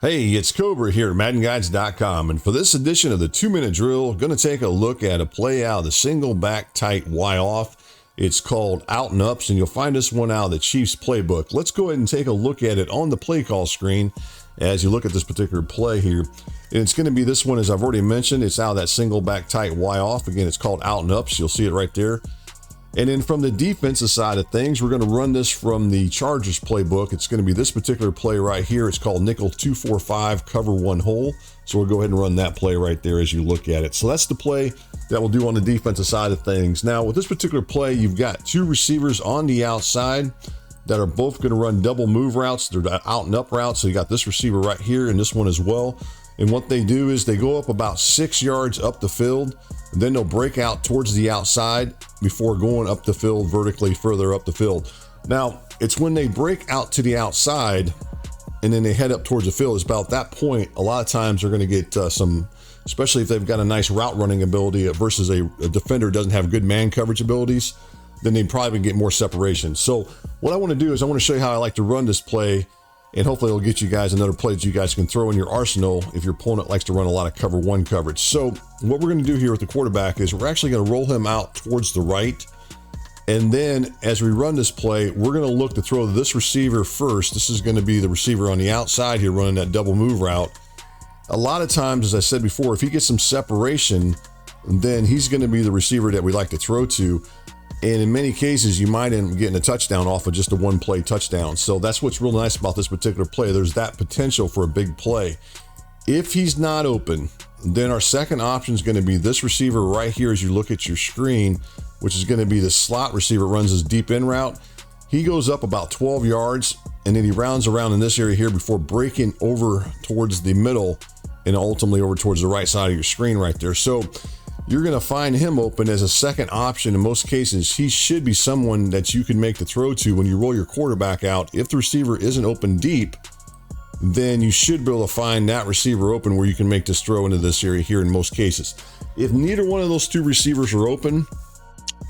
Hey, it's Cobra here at MaddenGuides.com, and for this edition of the 2-minute drill, going to take a look at a play out of the Singleback Tight Y Off. It's called Out and Ups, and you'll find this one out of the Chiefs playbook. Let's go ahead and take a look at it on the play call screen as you look at this particular play here. And it's going to be this one, as I've already mentioned. It's out of that Singleback Tight Y Off. Again, it's called Out and Ups. You'll see it right there. And then from the defensive side of things, we're going to run this from the Chargers playbook. It's going to be this particular play right here. It's called nickel 2-4-5, cover one hole. So we'll go ahead and run that play right there as you look at it. So that's the play that we'll do on the defensive side of things. Now, with this particular play, you've got two receivers on the outside that are both going to run double move routes. They're out and up routes. So you got this receiver right here and this one as well. And what they do is they go up about 6 yards up the field, and then they'll break out towards the outside before going up the field vertically further up the field. Now, it's when they break out to the outside and then they head up towards the field. It's about that point, a lot of times they're going to get some, especially if they've got a nice route running ability versus a defender who doesn't have good man coverage abilities, then they probably get more separation. So what I want to do is I want to show you how I like to run this play, and hopefully it'll get you guys another play that you guys can throw in your arsenal if your opponent likes to run a lot of cover one coverage. So what we're going to do here with the quarterback is we're actually going to roll him out towards the right. And then as we run this play, we're going to look to throw this receiver first. This is going to be the receiver on the outside here running that double move route. A lot of times, as I said before, if he gets some separation, then he's going to be the receiver that we like to throw to. And in many cases, you might end up getting a touchdown off of just a one-play touchdown. So that's what's real nice about this particular play. There's that potential for a big play. If he's not open, then our second option is going to be this receiver right here as you look at your screen, which is going to be the slot receiver, runs his deep in route. He goes up about 12 yards, and then he rounds around in this area here before breaking over towards the middle and ultimately over towards the right side of your screen right there. So you're going to find him open as a second option. In most cases, he should be someone that you can make the throw to when you roll your quarterback out. If the receiver isn't open deep, then you should be able to find that receiver open where you can make this throw into this area here in most cases. If neither one of those two receivers are open,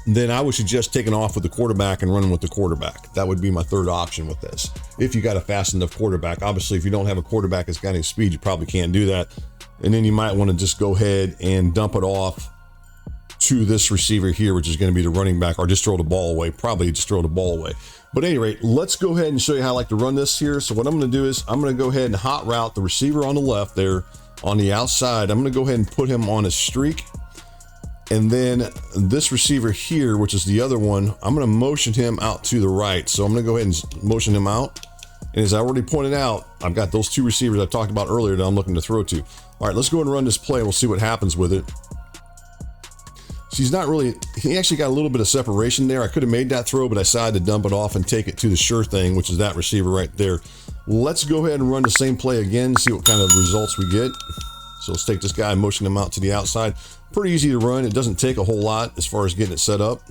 then I would suggest taking off with the quarterback and running with the quarterback. That would be my third option with this. If you got a fast enough quarterback. Obviously, if you don't have a quarterback that's got any speed, you probably can't do that. And then you might want to just go ahead and dump it off to this receiver here, which is going to be the running back, or just throw the ball away. Probably just throw the ball away. But at any rate, let's go ahead and show you how I like to run this here. So what I'm going to do is I'm going to go ahead and hot route the receiver on the left there on the outside. I'm going to go ahead and put him on a streak. And then this receiver here, which is the other one, I'm going to motion him out to the right. So I'm going to go ahead and motion him out. And as I already pointed out, I've got those two receivers I talked about earlier that I'm looking to throw to. All right, let's go ahead and run this play. We'll see what happens with it. He actually got a little bit of separation there. I could have made that throw, but I decided to dump it off and take it to the sure thing, which is that receiver right there. Let's go ahead and run the same play again, see what kind of results we get. So let's take this guy and motion him out to the outside. Pretty easy to run. It doesn't take a whole lot as far as getting it set up.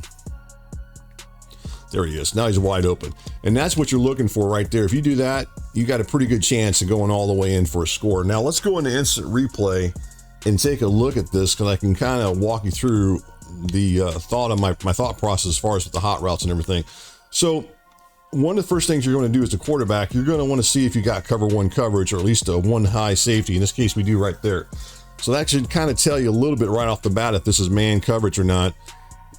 There he is. Now he's wide open. And that's what you're looking for right there. If you do that, you got a pretty good chance of going all the way in for a score. Now let's go into instant replay and take a look at this, because I can kind of walk you through the thought of my thought process as far as with the hot routes and everything. So one of the first things you're going to do as the quarterback, you're going to want to see if you got cover one coverage, or at least a one high safety. In this case, we do right there. So that should kind of tell you a little bit right off the bat if this is man coverage or not,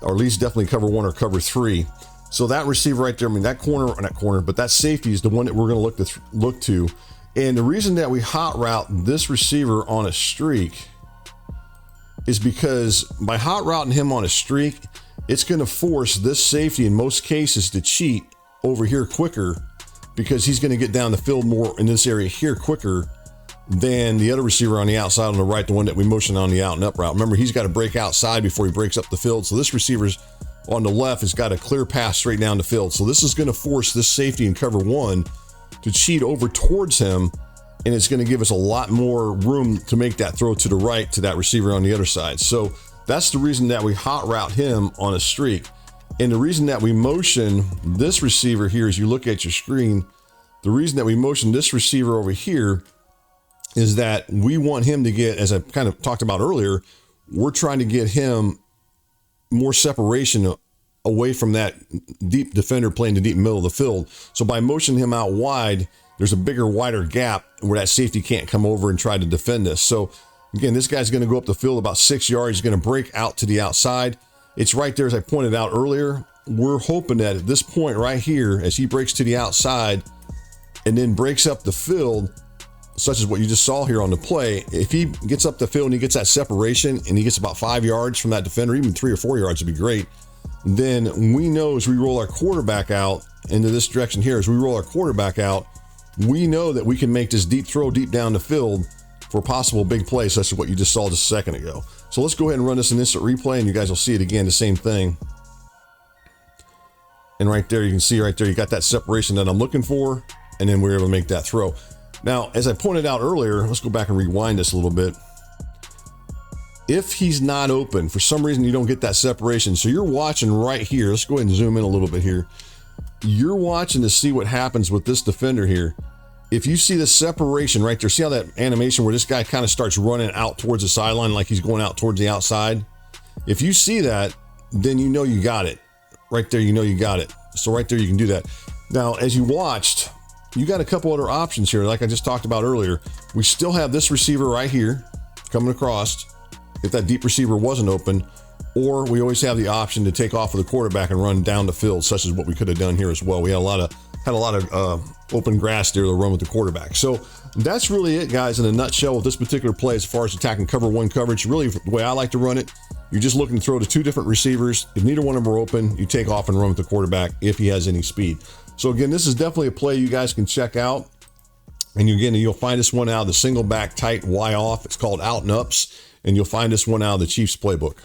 or at least definitely cover one or cover three. So that receiver right there, I mean, that corner, or not corner, but that safety is the one that we're going to look to. And the reason that we hot route this receiver on a streak is because by hot routing him on a streak, it's going to force this safety in most cases to cheat over here quicker, because he's going to get down the field more in this area here quicker than the other receiver on the outside on the right, the one that we motion on the out and up route. Remember, he's got to break outside before he breaks up the field. So this receiver's on the left has got a clear pass straight down the field. So this is going to force this safety in cover one to cheat over towards him, and it's going to give us a lot more room to make that throw to the right to that receiver on the other side. So that's the reason that we hot route him on a streak. And the reason that we motion this receiver here, as you look at your screen, the reason that we motion this receiver over here is that we want him to get, as I kind of talked about earlier, we're trying to get him more separation away from that deep defender playing the deep middle of the field. So by motioning him out wide, there's a bigger, wider gap where that safety can't come over and try to defend us. So again, this guy's going to go up the field about 6 yards. He's going to break out to the outside. It's right there, as I pointed out earlier. We're hoping that at this point right here, as he breaks to the outside and then breaks up the field, such as what you just saw here on the play, if he gets up the field and he gets that separation and he gets about 5 yards from that defender, even 3 or 4 yards would be great, then we know as we roll our quarterback out into this direction here, as we roll our quarterback out, we know that we can make this deep throw deep down the field for a possible big play, such as what you just saw just a second ago. So let's go ahead and run this in instant replay, and you guys will see it again, the same thing. And right there, you can see right there, you got that separation that I'm looking for, and then we're able to make that throw. Now, as I pointed out earlier, let's go back and rewind this a little bit. If he's not open, for some reason you don't get that separation, so you're watching right here. Let's go ahead and zoom in a little bit here. You're watching to see what happens with this defender here. If you see the separation right there, see how that animation where this guy kind of starts running out towards the sideline like he's going out towards the outside? If you see that, then you know you got it. Right there, you know you got it. So right there, you can do that. Now, as you watched, you got a couple other options here, like I just talked about earlier. We still have this receiver right here coming across if that deep receiver wasn't open, or we always have the option to take off with the quarterback and run down the field, such as what we could have done here as well. We had a lot of open grass there to run with the quarterback. So that's really it, guys, in a nutshell with this particular play as far as attacking cover one coverage. Really, the way I like to run it, you're just looking to throw to two different receivers. If neither one of them are open, you take off and run with the quarterback if he has any speed. So again, this is definitely a play you guys can check out. And again, you'll find this one out of the Singleback Tight Y Off. It's called Out and Ups, and you'll find this one out of the Chiefs playbook.